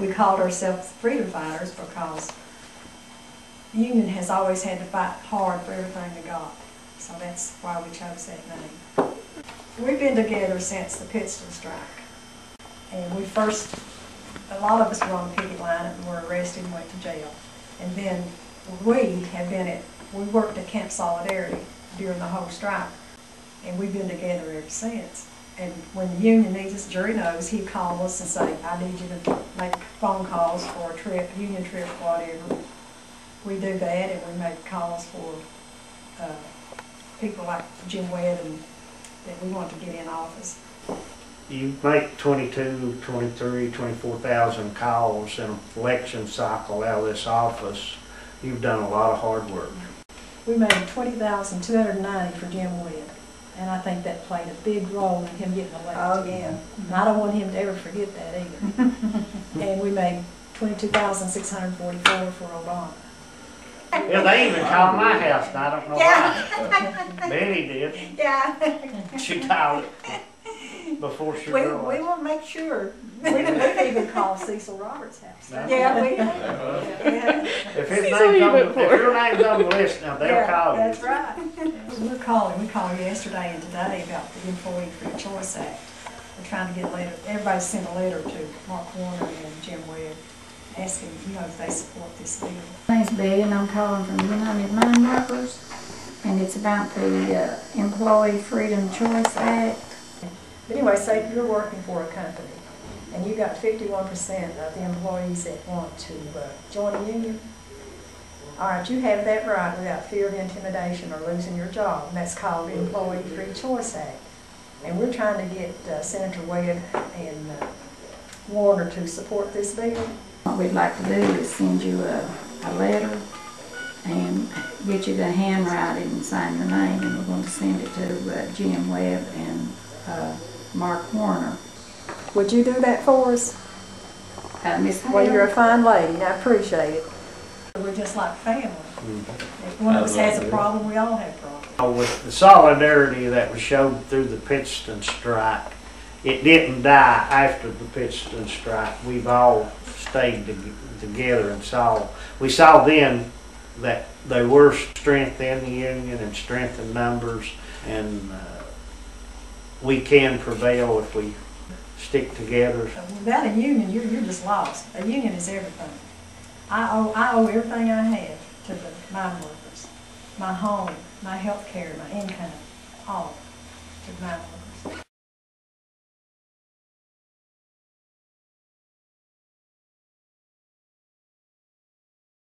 we called ourselves freedom fighters because the union has always had to fight hard for everything they got. So that's why we chose that name. We've been together since the Pittston strike. And a lot of us were on the picket line and were arrested and went to jail. And then we worked at Camp Solidarity during the whole strike. And we've been together ever since. And when the union needs us, Jerry knows, he'd call us and say, I need you to make phone calls for a trip, union trip, whatever. We do that, and we make calls for people like Jim Webb and that we want to get in office. You make 22, 23, 24,000 calls in an election cycle out of this office. You've done a lot of hard work. We made 20,290 for Jim Webb, and I think that played a big role in him getting elected. Oh, yeah. And I don't want him to ever forget that either. And we made 22,644 for Obama. Yeah, they even called my house, and I don't know why. Betty did. Yeah. She dialed it before she We realized. will make sure. We've even called Cecil Roberts' house. Yeah, we have. If your name's on the list now, they'll call you. That's right. We called yesterday and today about the Employee Free Choice Act. We're trying to get a letter. Everybody sent a letter to Mark Warner and Jim Webb asking, if they support this bill. My name's Betty, and I'm calling from United Mine Workers, and it's about the Employee Freedom Choice Act. But anyway, say you're working for a company, and you got 51% of the employees that want to join a union. All right, you have that right without fear of intimidation or losing your job, and that's called the Employee Free Choice Act. And we're trying to get Senator Webb and Warner to support this bill. What we'd like to do is send you a letter and get you to handwrite it and sign your name, and we're going to send it to Jim Webb and Mark Warner. Would you do that for us? Miss Well, Hale? you're a fine lady, and I appreciate it. We're just like family. If one of us has a problem, we all have problems. With the solidarity that was showed through the Pittston strike, it didn't die after the Pittston strike. We've all stayed together and we saw then that there were strength in the union and strength in numbers, and we can prevail if we stick together. Without a union, you're just lost. A union is everything. I owe everything I have to the mine workers. My home, my health care, my income, all to the mine workers.